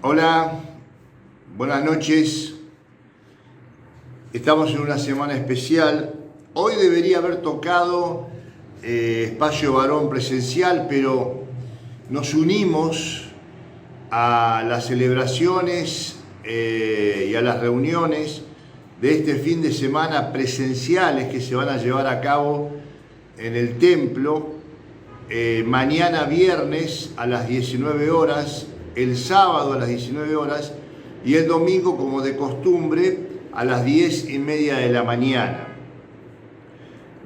Hola, buenas noches. Estamos en una semana especial. Hoy debería haber tocado Espacio Varón presencial, pero nos unimos a las celebraciones y a las reuniones de este fin de semana presenciales que se van a llevar a cabo en el templo mañana viernes a las 19 horas, el sábado a las 19 horas y el domingo, como de costumbre, a las 10:30 de la mañana.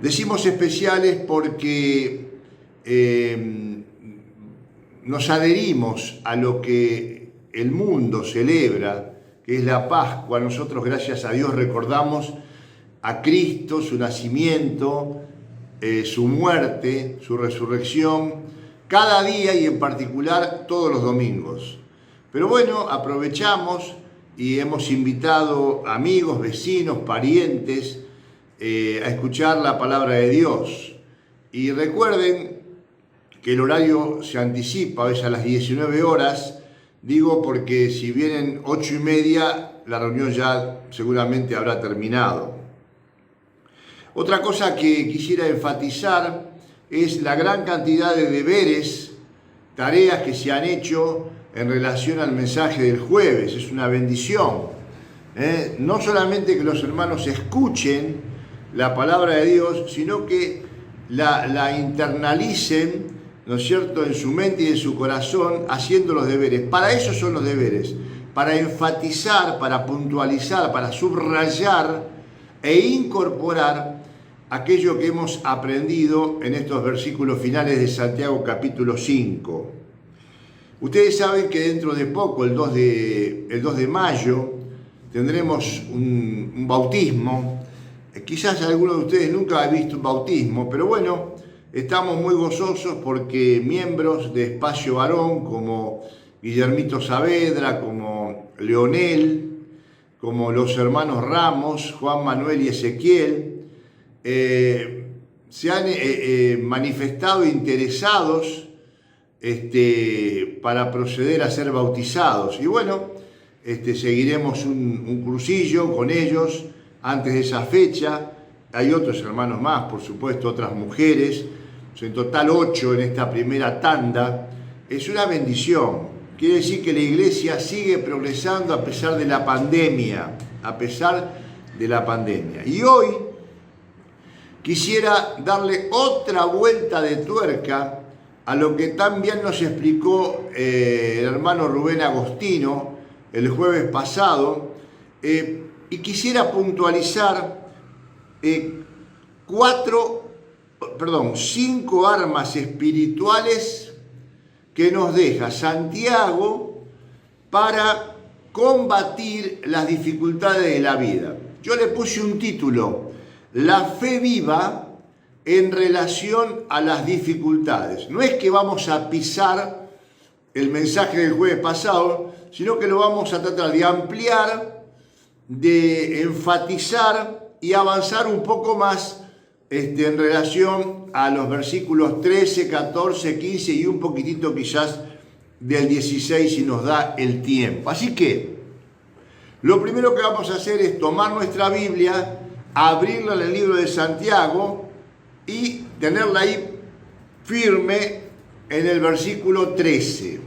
Decimos especiales porque nos adherimos a lo que el mundo celebra, que es la Pascua. Nosotros, gracias a Dios, recordamos a Cristo, su nacimiento, su muerte, su resurrección, cada día y en particular todos los domingos. Pero bueno, aprovechamos y hemos invitado amigos, vecinos, parientes a escuchar la palabra de Dios. Y recuerden que el horario se anticipa, a veces a las 19 horas, digo porque si vienen 8:30, la reunión ya seguramente habrá terminado. Otra cosa que quisiera enfatizar es la gran cantidad de deberes, tareas que se han hecho en relación al mensaje del jueves. Es una bendición. No solamente que los hermanos escuchen la palabra de Dios, sino que la internalicen, ¿no es cierto?, en su mente y en su corazón, haciendo los deberes. Para eso son los deberes, para enfatizar, para puntualizar, para subrayar e incorporar aquello que hemos aprendido en estos versículos finales de Santiago capítulo 5. Ustedes saben que dentro de poco, el 2 de mayo, tendremos un bautismo. Quizás alguno de ustedes nunca ha visto un bautismo, pero bueno, estamos muy gozosos porque miembros de Espacio Varón, como Guillermito Saavedra, como Leonel, como los hermanos Ramos, Juan Manuel y Ezequiel, se han manifestado interesados para proceder a ser bautizados. Y bueno, seguiremos un cursillo con ellos antes de esa fecha. Hay otros hermanos más, por supuesto, otras mujeres. En total 8 en esta primera tanda. Es una bendición. Quiere decir que la iglesia sigue progresando a pesar de la pandemia. A pesar de la pandemia. Y hoy quisiera darle otra vuelta de tuerca a lo que tan bien nos explicó el hermano Rubén Agostino el jueves pasado, y quisiera puntualizar 5 armas espirituales que nos deja Santiago para combatir las dificultades de la vida. Yo le puse un título: La fe viva en relación a las dificultades. No es que vamos a pisar el mensaje del jueves pasado, sino que lo vamos a tratar de ampliar, de enfatizar y avanzar un poco más en relación a los versículos 13, 14, 15 y un poquitito quizás del 16 si nos da el tiempo. Así que lo primero que vamos a hacer es tomar nuestra Biblia, abrirla en el libro de Santiago y tenerla ahí firme en el versículo 13.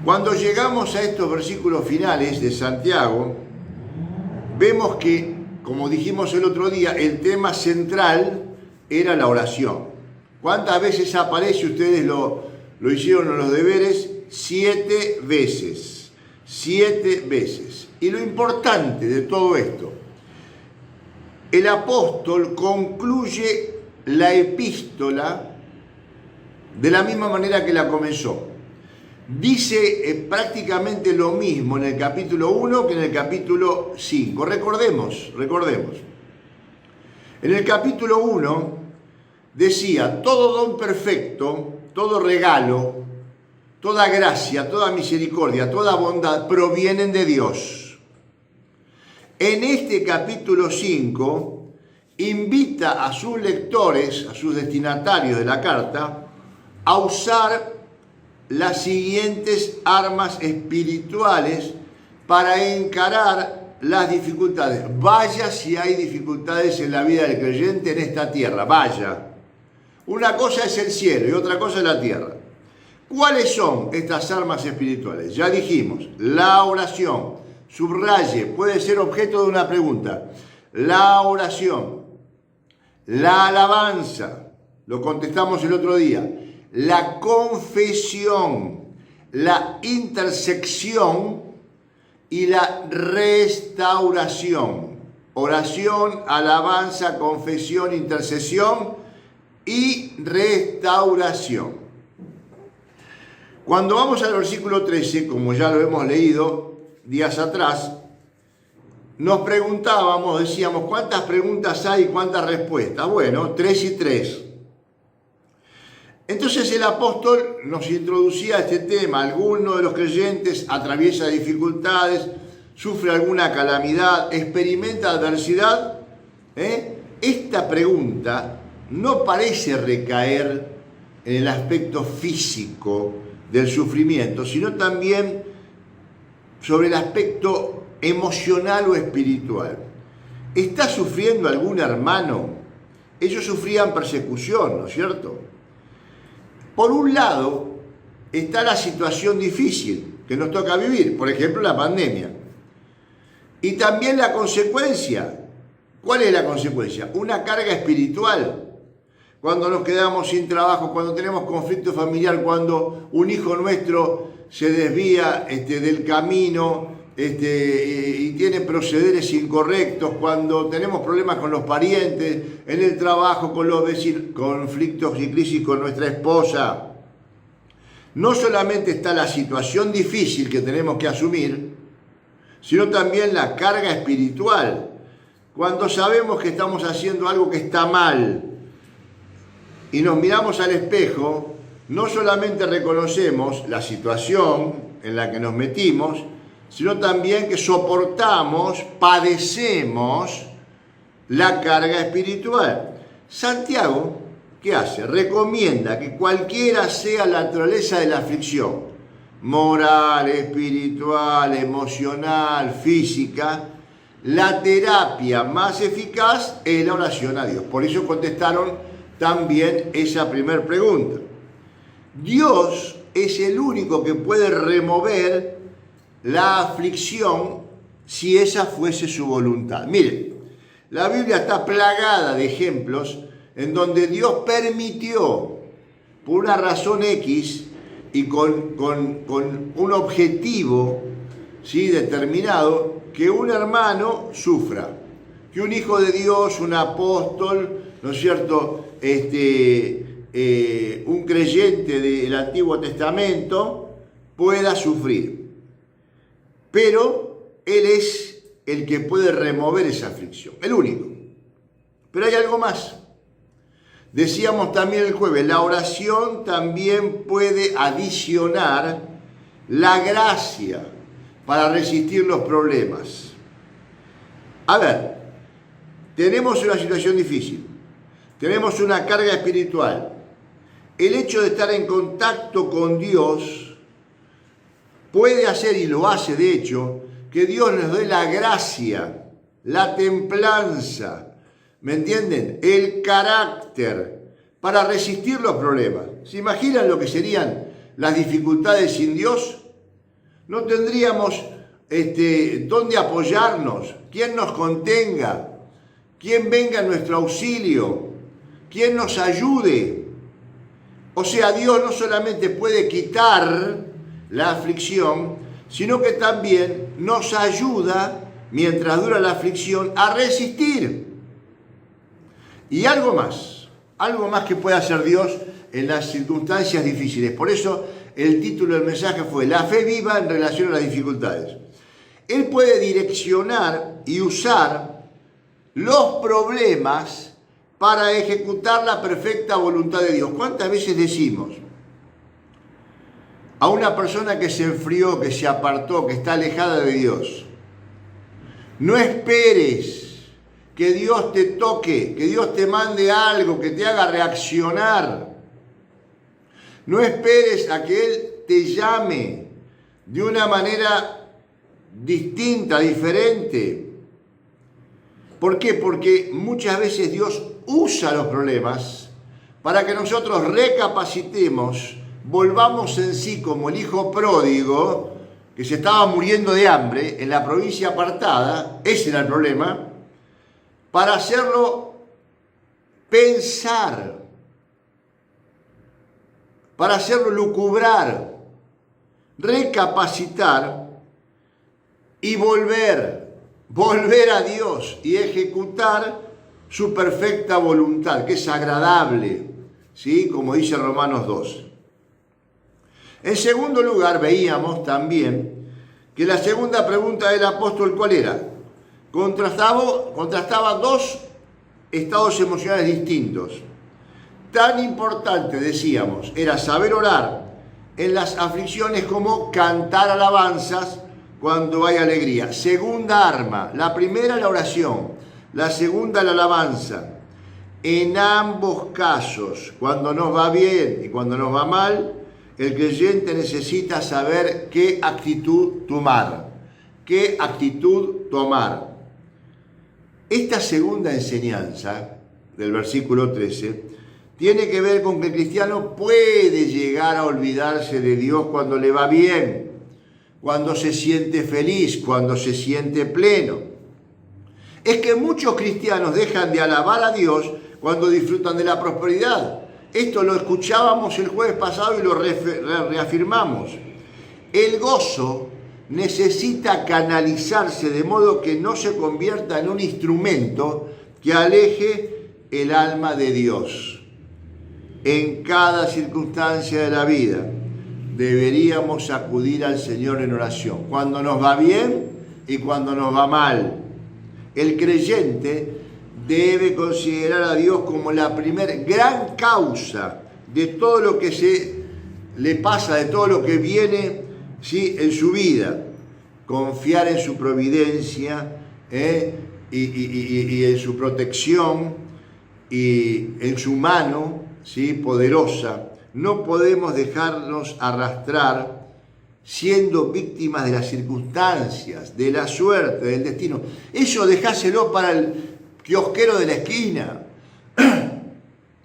Cuando llegamos a estos versículos finales de Santiago, vemos que, como dijimos el otro día, el tema central era la oración. ¿Cuántas veces aparece? Ustedes lo hicieron en los deberes 7 veces. 7 veces. Y lo importante de todo esto, el apóstol concluye la epístola de la misma manera que la comenzó. Dice prácticamente lo mismo en el capítulo 1 que en el capítulo 5. Recordemos. En el capítulo 1 decía: todo don perfecto, todo regalo, toda gracia, toda misericordia, toda bondad provienen de Dios. En este capítulo 5 invita a sus lectores, a sus destinatarios de la carta, a usar las siguientes armas espirituales para encarar las dificultades. Vaya si hay dificultades en la vida del creyente en esta tierra, vaya. Una cosa es el cielo y otra cosa es la tierra. ¿Cuáles son estas armas espirituales? Ya dijimos, la oración, subraye, puede ser objeto de una pregunta. La oración, la alabanza, lo contestamos el otro día, la confesión, la intersección y la restauración. Oración, alabanza, confesión, intercesión y restauración. Cuando vamos al versículo 13, como ya lo hemos leído días atrás, nos preguntábamos, decíamos, ¿cuántas preguntas hay y cuántas respuestas? Bueno, 3 y 3. Entonces el apóstol nos introducía a este tema. Alguno de los creyentes atraviesa dificultades, sufre alguna calamidad, experimenta adversidad. Esta pregunta no parece recaer en el aspecto físico del sufrimiento, sino también sobre el aspecto emocional o espiritual. ¿Está sufriendo algún hermano? Ellos sufrían persecución, ¿no es cierto? Por un lado está la situación difícil que nos toca vivir, por ejemplo la pandemia. Y también la consecuencia. ¿Cuál es la consecuencia? Una carga espiritual. Cuando nos quedamos sin trabajo, cuando tenemos conflicto familiar, cuando un hijo nuestro se desvía del camino y tiene procederes incorrectos, cuando tenemos problemas con los parientes, en el trabajo, con los vecinos, conflictos y crisis con nuestra esposa. No solamente está la situación difícil que tenemos que asumir, sino también la carga espiritual. Cuando sabemos que estamos haciendo algo que está mal, y nos miramos al espejo, no solamente reconocemos la situación en la que nos metimos, sino también que soportamos, padecemos la carga espiritual. Santiago, ¿qué hace? Recomienda que cualquiera sea la naturaleza de la aflicción, moral, espiritual, emocional, física, la terapia más eficaz es la oración a Dios. Por eso contestaron también esa primera pregunta. Dios es el único que puede remover la aflicción si esa fuese su voluntad. Miren, la Biblia está plagada de ejemplos en donde Dios permitió, por una razón X y con un objetivo, ¿sí?, determinado, que un hermano sufra, que un hijo de Dios, un apóstol, ¿no es cierto?, un creyente del Antiguo Testamento pueda sufrir. Pero Él es el que puede remover esa aflicción, el único. Pero hay algo más. Decíamos también el jueves, la oración también puede adicionar la gracia para resistir los problemas. A ver, tenemos una situación difícil. Tenemos una carga espiritual. El hecho de estar en contacto con Dios puede hacer, y lo hace de hecho, que Dios nos dé la gracia, la templanza, ¿me entienden?, el carácter para resistir los problemas. ¿Se imaginan lo que serían las dificultades sin Dios? No tendríamos dónde apoyarnos, quién nos contenga, quién venga en nuestro auxilio, quién nos ayude. O sea, Dios no solamente puede quitar la aflicción, sino que también nos ayuda, mientras dura la aflicción, a resistir. Y algo más que puede hacer Dios en las circunstancias difíciles. Por eso el título del mensaje fue La fe viva en relación a las dificultades. Él puede direccionar y usar los problemas para ejecutar la perfecta voluntad de Dios. ¿Cuántas veces decimos a una persona que se enfrió, que se apartó, que está alejada de Dios: no esperes que Dios te toque, que Dios te mande algo, que te haga reaccionar? No esperes a que Él te llame de una manera distinta, diferente. ¿Por qué? Porque muchas veces Dios usa los problemas para que nosotros recapacitemos, volvamos en sí como el hijo pródigo que se estaba muriendo de hambre en la provincia apartada, ese era el problema, para hacerlo pensar, para hacerlo lucubrar, recapacitar y volver a Dios y ejecutar su perfecta voluntad, que es agradable, ¿sí? Como dice Romanos 2. En segundo lugar, veíamos también que la segunda pregunta del apóstol, ¿cuál era? Contrastaba dos estados emocionales distintos. Tan importante, decíamos, era saber orar en las aflicciones como cantar alabanzas cuando hay alegría. Segunda arma, la primera la oración, la segunda la alabanza. En ambos casos, cuando nos va bien y cuando nos va mal, el creyente necesita saber qué actitud tomar. ¿Qué actitud tomar? Esta segunda enseñanza del versículo 13 tiene que ver con que el cristiano puede llegar a olvidarse de Dios cuando le va bien, cuando se siente feliz, cuando se siente pleno. Es que muchos cristianos dejan de alabar a Dios cuando disfrutan de la prosperidad. Esto lo escuchábamos el jueves pasado y lo reafirmamos. El gozo necesita canalizarse de modo que no se convierta en un instrumento que aleje el alma de Dios. En cada circunstancia de la vida deberíamos acudir al Señor en oración, cuando nos va bien y cuando nos va mal. El creyente debe considerar a Dios como la primer gran causa de todo lo que se le pasa, de todo lo que viene, ¿sí?, en su vida. Confiar en su providencia y en su protección y en su mano, ¿sí?, poderosa. No podemos dejarnos arrastrar siendo víctimas de las circunstancias, de la suerte, del destino. Eso dejáselo para el kiosquero de la esquina,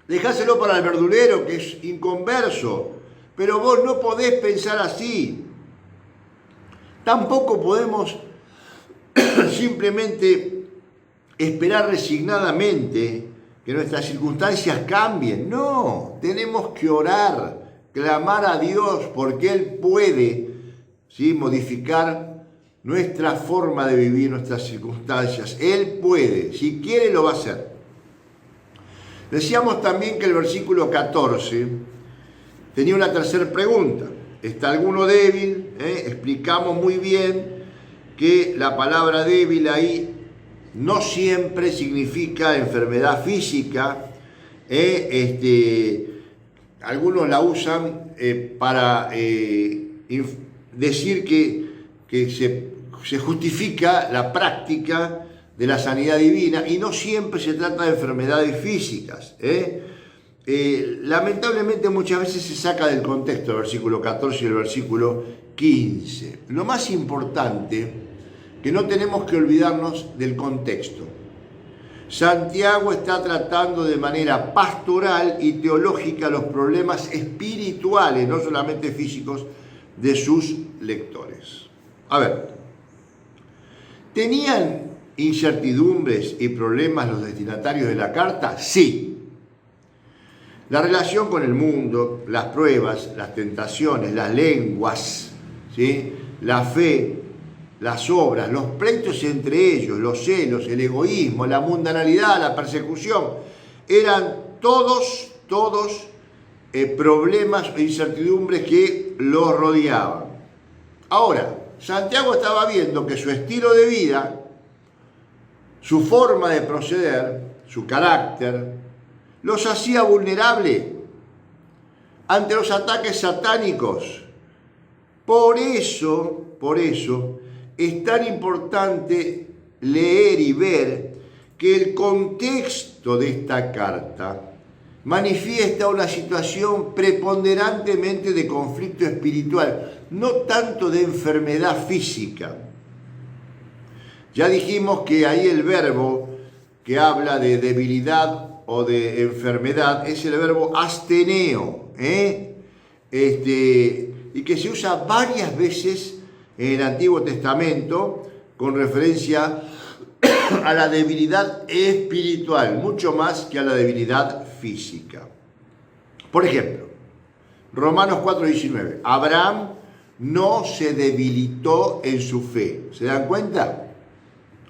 dejáselo para el verdulero que es inconverso, pero vos no podés pensar así. Tampoco podemos simplemente esperar resignadamente que nuestras circunstancias cambien. No, tenemos que orar, clamar a Dios, porque Él puede, ¿sí?, modificar nuestra forma de vivir, nuestras circunstancias. Él puede, si quiere lo va a hacer. Decíamos también que el versículo 14 tenía una tercera pregunta. ¿Está alguno débil? Explicamos muy bien que la palabra débil ahí no siempre significa enfermedad física. Algunos la usan para decir que se justifica la práctica de la sanidad divina y no siempre se trata de enfermedades físicas. Lamentablemente muchas veces se saca del contexto el versículo 14 y el versículo 15. Lo más importante, que no tenemos que olvidarnos del contexto. Santiago está tratando de manera pastoral y teológica los problemas espirituales, no solamente físicos, de sus lectores. A ver, ¿tenían incertidumbres y problemas los destinatarios de la carta? Sí. La relación con el mundo, las pruebas, las tentaciones, las lenguas, ¿sí?, la fe, las obras, los pleitos entre ellos, los celos, el egoísmo, la mundanalidad, la persecución, eran todos problemas e incertidumbres que los rodeaban. Ahora, Santiago estaba viendo que su estilo de vida, su forma de proceder, su carácter, los hacía vulnerables ante los ataques satánicos. Por eso es tan importante leer y ver que el contexto de esta carta manifiesta una situación preponderantemente de conflicto espiritual, no tanto de enfermedad física. Ya dijimos que ahí el verbo que habla de debilidad o de enfermedad es el verbo asteneo, y que se usa varias veces en el Antiguo Testamento con referencia a la debilidad espiritual, mucho más que a la debilidad física. Por ejemplo, Romanos 4:19, Abraham no se debilitó en su fe. ¿Se dan cuenta?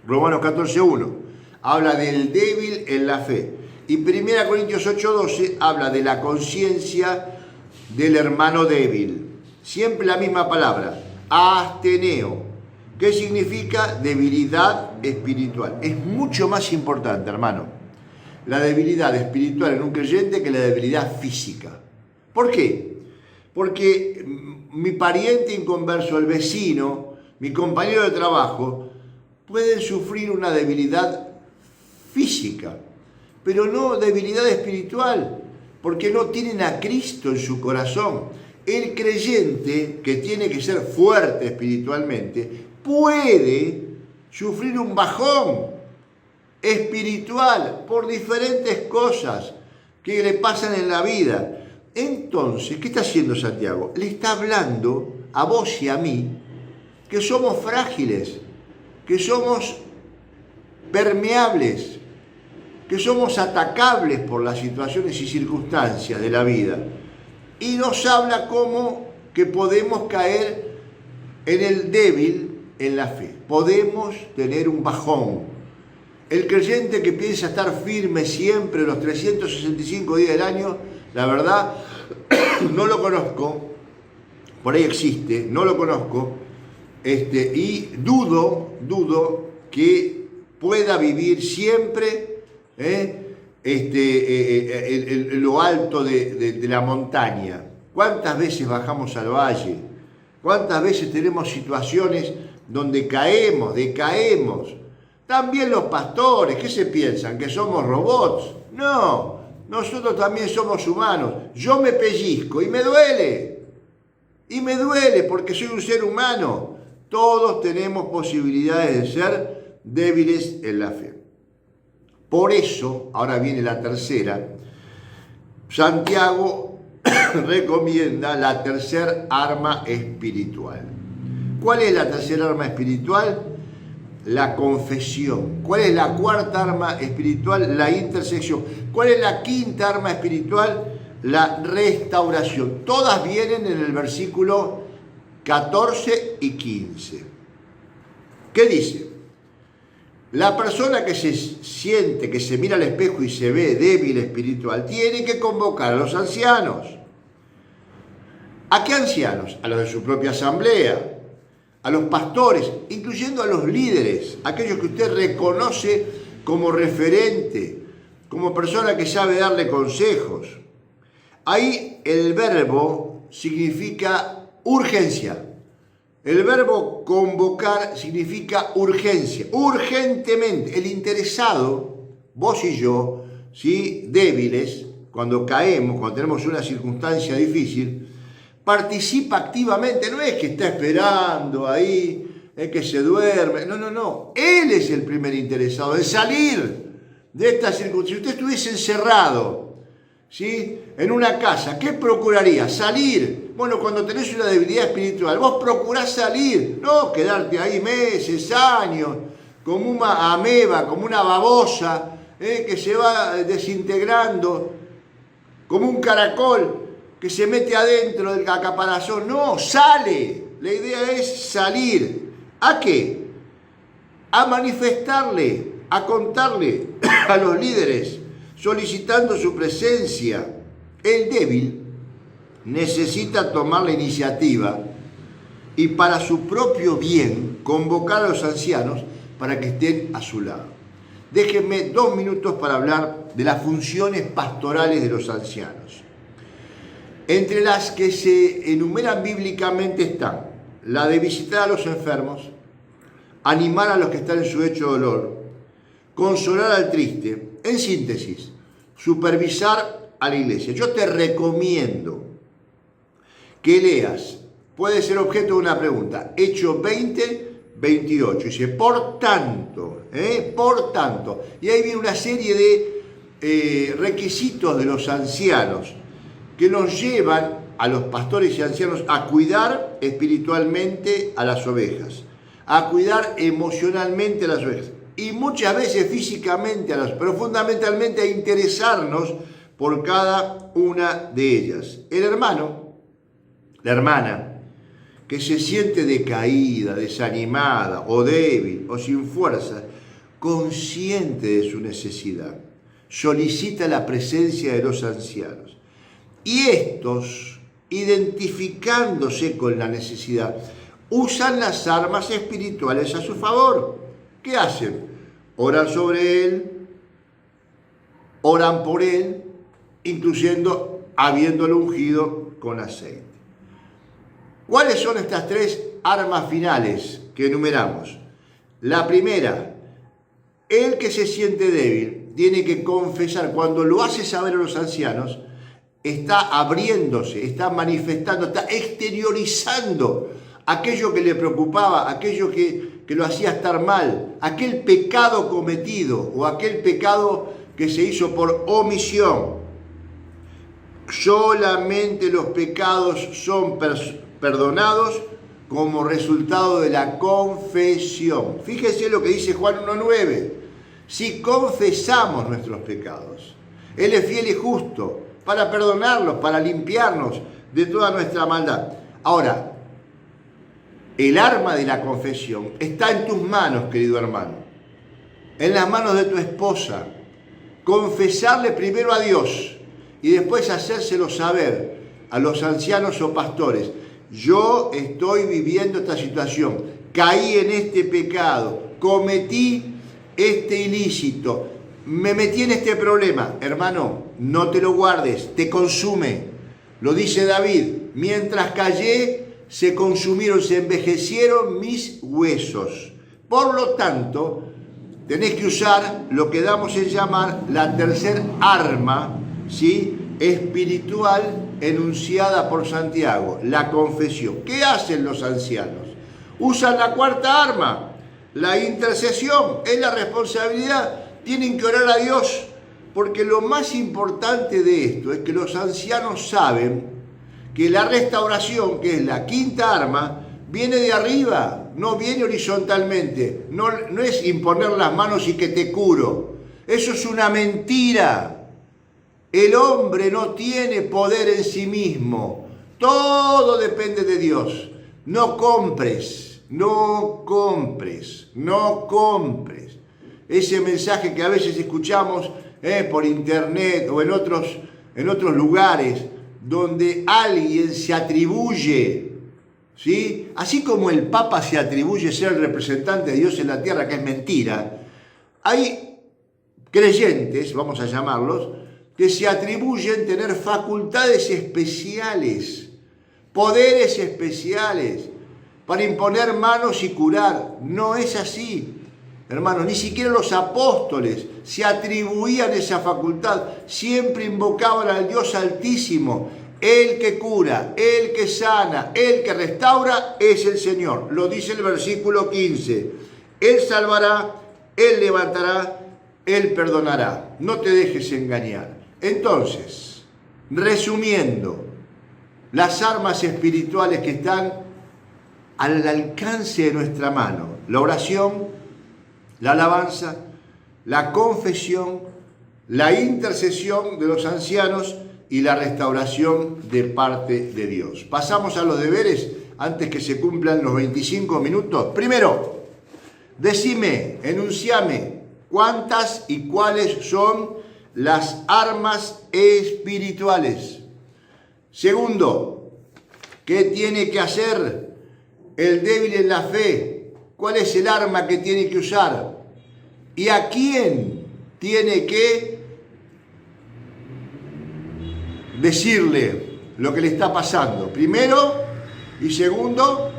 Romanos 14:1 habla del débil en la fe. Y 1 Corintios 8:12 habla de la conciencia del hermano débil. Siempre la misma palabra, asteneo, que significa debilidad espiritual. Es mucho más importante, hermano, la debilidad espiritual en un creyente que la debilidad física. ¿Por qué? Porque mi pariente inconverso, el vecino, mi compañero de trabajo, pueden sufrir una debilidad física, pero no debilidad espiritual, porque no tienen a Cristo en su corazón. El creyente, que tiene que ser fuerte espiritualmente, puede sufrir un bajón espiritual por diferentes cosas que le pasan en la vida. Entonces, ¿qué está haciendo Santiago? Le está hablando a vos y a mí que somos frágiles, que somos permeables, que somos atacables por las situaciones y circunstancias de la vida. Y nos habla como que podemos caer en el débil en la fe. Podemos tener un bajón. El creyente que piensa estar firme siempre los 365 días del año, la verdad, no lo conozco. Por ahí existe, no lo conozco. Y dudo que pueda vivir siempre en lo alto de la montaña. ¿Cuántas veces bajamos al valle? ¿Cuántas veces tenemos situaciones donde decaemos? También los pastores, ¿qué se piensan? ¿Que somos robots? No, nosotros también somos humanos. Yo me pellizco y me duele. Y me duele porque soy un ser humano. Todos tenemos posibilidades de ser débiles en la fe. Por eso, ahora viene la tercera, Santiago recomienda la tercer arma espiritual. ¿Cuál es la tercera arma espiritual? La confesión. ¿Cuál es la cuarta arma espiritual? La intersección. ¿Cuál es la quinta arma espiritual? La restauración. Todas vienen en el versículo 14 y 15. ¿Qué dice? La persona que se siente, que se mira al espejo y se ve débil espiritual, tiene que convocar a los ancianos. ¿A qué ancianos? A los de su propia asamblea, a los pastores, incluyendo a los líderes, aquellos que usted reconoce como referente, como persona que sabe darle consejos. Ahí el verbo significa urgencia. El verbo convocar significa urgencia, urgentemente. El interesado, vos y yo, ¿sí? Débiles, cuando caemos, cuando tenemos una circunstancia difícil, participa activamente. No es que está esperando ahí, es que se duerme. No. Él es el primer interesado en salir de esta circunstancia. Si usted estuviese encerrado, ¿sí? En una casa, ¿qué procuraría? Salir. Bueno, cuando tenés una debilidad espiritual, vos procurás salir, no quedarte ahí meses, años, como una ameba, como una babosa, que se va desintegrando, como un caracol que se mete adentro del caparazón. No, sale. La idea es salir. ¿A qué? A manifestarle, a contarle a los líderes, solicitando su presencia. El débil necesita tomar la iniciativa y para su propio bien convocar a los ancianos para que estén a su lado. Déjenme 2 minutos para hablar de las funciones pastorales de los ancianos. Entre las que se enumeran bíblicamente están la de visitar a los enfermos, animar a los que están en su hecho de dolor, consolar al triste, en síntesis, supervisar a la iglesia. Yo te recomiendo que leas, puede ser objeto de una pregunta, Hechos 20, 28. Dice, por tanto, y ahí viene una serie de requisitos de los ancianos que nos llevan a los pastores y ancianos a cuidar espiritualmente a las ovejas, a cuidar emocionalmente a las ovejas y muchas veces físicamente a las, pero fundamentalmente a interesarnos por cada una de ellas. El hermano, la hermana, que se siente decaída, desanimada o débil o sin fuerza, consciente de su necesidad, solicita la presencia de los ancianos. Y estos, identificándose con la necesidad, usan las armas espirituales a su favor. ¿Qué hacen? Oran sobre él, oran por él, incluyendo habiéndolo ungido con aceite. ¿Cuáles son estas tres armas finales que enumeramos? La primera, el que se siente débil tiene que confesar. Cuando lo hace saber a los ancianos, está abriéndose, está manifestando, está exteriorizando aquello que le preocupaba, aquello que lo hacía estar mal, aquel pecado cometido o aquel pecado que se hizo por omisión. Solamente los pecados son perdonados como resultado de la confesión. Fíjese lo que dice Juan 1:9. Si confesamos nuestros pecados, Él es fiel y justo para perdonarlos, para limpiarnos de toda nuestra maldad. Ahora, el arma de la confesión está en tus manos, querido hermano, en las manos de tu esposa. Confesarle primero a Dios y después hacérselo saber a los ancianos o pastores. Yo estoy viviendo esta situación, caí en este pecado, cometí este ilícito, me metí en este problema. Hermano, no te lo guardes, te consume. Lo dice David, mientras callé, se consumieron, se envejecieron mis huesos. Por lo tanto, tenés que usar lo que damos en llamar la tercer arma, ¿sí?, espiritual enunciada por Santiago, la confesión. ¿Qué hacen los ancianos? Usan la cuarta arma, la intercesión. Es la responsabilidad. Tienen que orar a Dios, porque lo más importante de esto es que los ancianos saben que la restauración, que es la quinta arma, viene de arriba, no viene horizontalmente. No es imponer las manos y que te curo. Eso es una mentira. El hombre no tiene poder en sí mismo. Todo depende de Dios. No compres, no compres, no compres. Ese mensaje que a veces escuchamos por internet o en otros lugares, donde alguien se atribuye, ¿sí?, así como el Papa se atribuye ser el representante de Dios en la tierra, que es mentira, hay creyentes, vamos a llamarlos, que se atribuyen tener facultades especiales, poderes especiales, para imponer manos y curar. No es así, hermanos. Ni siquiera los apóstoles se atribuían esa facultad. Siempre invocaban al Dios Altísimo. El que cura, el que sana, el que restaura es el Señor. Lo dice el versículo 15. Él salvará, Él levantará, Él perdonará. No te dejes engañar. Entonces, resumiendo, las armas espirituales que están al alcance de nuestra mano: la oración, la alabanza, la confesión, la intercesión de los ancianos y la restauración de parte de Dios. Pasamos a los deberes antes que se cumplan los 25 minutos. Primero, decime, enunciame, cuántas y cuáles son las armas espirituales. Segundo, ¿qué tiene que hacer el débil en la fe? ¿Cuál es el arma que tiene que usar? ¿Y a quién tiene que decirle lo que le está pasando? Primero y segundo,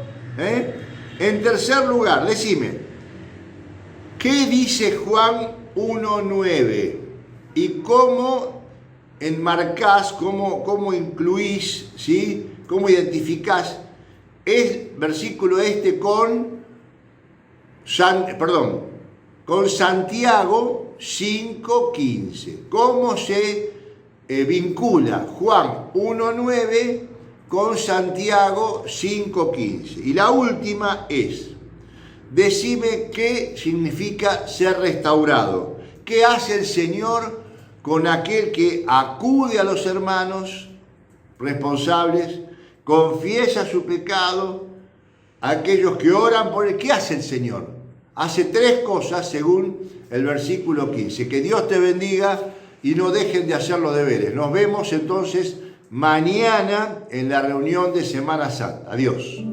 En tercer lugar, decime, ¿qué dice Juan 1:9? Y cómo enmarcás, cómo incluís, ¿sí? Cómo identificás el versículo este con Santiago 5:15. ¿Cómo se vincula Juan 1:9 con Santiago 5:15? Y la última es: decime qué significa ser restaurado. ¿Qué hace el Señor con aquel que acude a los hermanos responsables, confiesa su pecado, aquellos que oran por él? ¿Qué hace el Señor? Hace 3 cosas según el versículo 15. Que Dios te bendiga y no dejen de hacer los deberes. Nos vemos entonces mañana en la reunión de Semana Santa. Adiós.